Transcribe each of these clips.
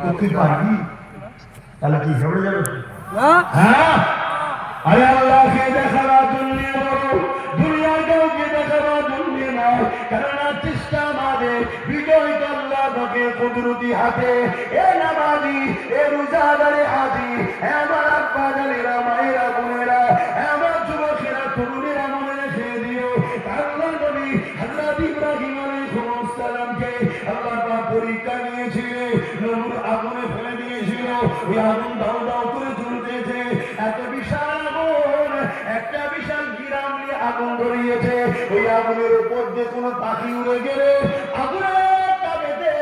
করতে পারবি তাহলে কি হেবড়ে যাবে হ্যাঁ আরে আল্লাহকে দেখাবার জন্য বড় দুনিয়াটাকে দেখাবার জন্য নয় কেননা চেষ্টা আমাদের বিজয় আল্লাহ তাকে কুদরতি হাতে এ নামাজি এ রোজাদারে হাজি আমার আব্বা জানেরা মায়েরা বোনেরা আমার যুবকেরা তরুণেরা মনে রেখে দিও আল্লাহ নবী হযরত ইব্রাহিম আলাইহিস সালামকে আল্লাহ পাক পরীক্ষা নিয়েছিলেন নূর আগুনে ফেলে দিয়েছিল ওই আগুন দাও দাও করে জ্বলতেছে এত বিশাল আগুন একটা বিশাল গিরাম নিয়ে আগুন ধরিয়েছে ওই আগুনের উপর দিয়ে কোনো পাখি উড়ে গেলে আগুনের তাপেতে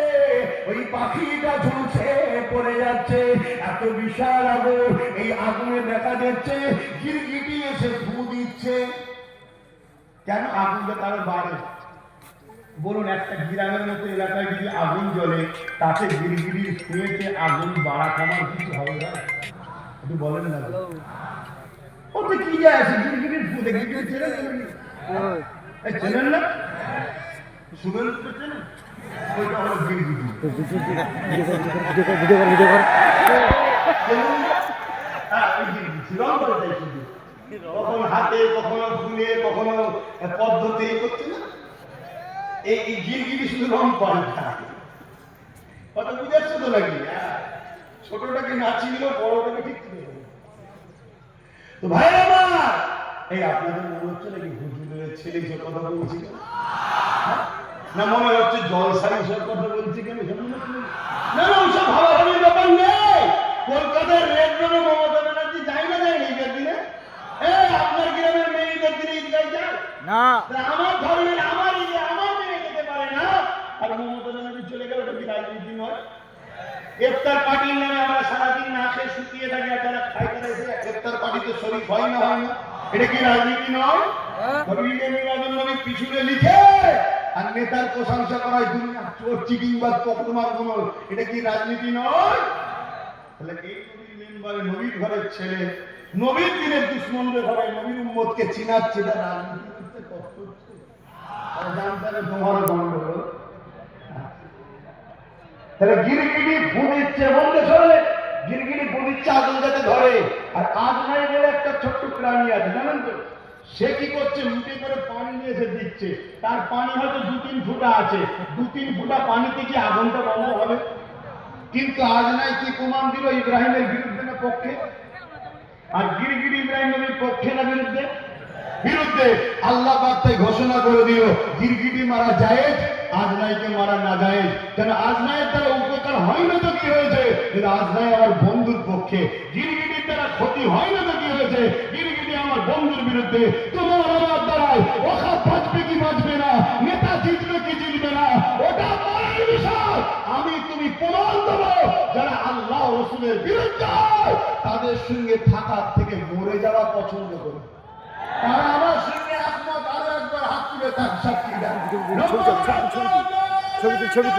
ওই পাখিটা ঝুলছে পড়ে যাচ্ছে এত বিশাল আগুন এই আগুনে দেখা যাচ্ছে গিরগিটি এসে ফু দিচ্ছে কেন আগুনটা তার বাড়ে বলুন একটা গ্রামের মতো এলাকায় যদি আগুন জ্বলে তাতে গিরগিটির শুয়েতে আগুন বাড়া কমার কিছু হবে না একটু বলেন না ওতে কি যায় আছে গিরগিটির ফুটে গিরগিটি চেনেন না শুনেন তো চেনেন ওইটা হলো গিরগিটি কখনো হাতে কখনো ফুলে কখনো পদ্ধতি করছে না এই গিরগিটি শুধু রং পাল্টা কথা বুঝাচ্ছ তো নাকি ছোটটাকে নাচিয়ে দিল বড়টাকে ঠিক তো ভাই আমার এই আপনাদের মনে হচ্ছে নাকি হুজুরের ছেলে যে কথা বলছি না মনে হচ্ছে জলসাই সব কথা বলছি কেন না না ওসব ভাবাভাবির ব্যাপার নেই কলকাতার রেড রোডে মমতা ব্যানার্জি যায় না যায় ঈদের দিনে আপনার গ্রামের মেয়ে ঈদের দিনে ঈদগায় যায় না আমার ধর্মের আমার ঈদে আমার মেয়ে যেতে পারে না আর মমতা ব্যানার্জি চলে গেল কি রাজনীতি নয় ইফতার পার্টির নামে আমরা সারাদিন না খেয়ে শুকিয়ে থাকি আর যারা খাই তারা এসে ইফতার পার্টিতে শরীর হয় না এটা কি রাজনীতি নয় নবীকে মিলাদুন নবীর পিছনে লিখে আর নেতার প্রশংসা করায় দুনিয়া চোর চিটিংবাজ পকড়মার কোন এটা কি রাজনীতি নয় তাহলে এই নবীর মেম্বারে নবীর ঘরের ছেলে নবীর দিনের দুশ্মনদের ঘরে নবীর উম্মতকে চিনাচ্ছে এটা রাজনীতি করতে কষ্ট হচ্ছে আর জানতে তোমারও গন্ডগোল তাহলে গিরগিটি ফু দিচ্ছে বলতে শোনে গিরগিটি ফু দিচ্ছে আগুন যাতে ধরে আর আজ নাই বলে একটা ছোট্ট প্রাণী আছে জানেন তো সে কি করছে লুটে করে পানি নিয়ে এসে দিচ্ছে তার পানি হয়তো 2-3 ফুটা আছে 2-3 ফুটা পানিতে কি আগুনটা বন্ধ হবে কিন্তু আজ নাই কি প্রমাণ দিল ইব্রাহিমের বিরুদ্ধে না পক্ষে আর গিরগিটি ইব্রাহিম নবীর পক্ষে না বিরুদ্ধে বিরুদ্ধে আল্লাহ পাক তাই ঘোষণা করে দিল গিরগিটি মারা জায়েজ আজনাইকে মারা না জায়েজ কেন আজনাইয়ের দ্বারা উপকার হয় না তো কি হয়েছে কিন্তু আজনাই আমার বন্ধুর পক্ষে গিরগিটির দ্বারা ক্ষতি হয় না তো কি হয়েছে গিরগিটি আমার বন্ধুর বিরুদ্ধে তোমার আমার দ্বারাই ওখা বাঁচবে কি বাঁচবে না নেতা জিতবে কি জিতবে না ওটা পরের বিষয় আমি তুমি প্রমাণ দেবো যারা আল্লাহ রসুলের বিরুদ্ধে তাদের সঙ্গে থাকার থেকে মরে যাওয়া পছন্দ করে তারা আমার সঙ্গে একমত আরো একবার হাত তুলে তার সাক্ষী দেন ছবি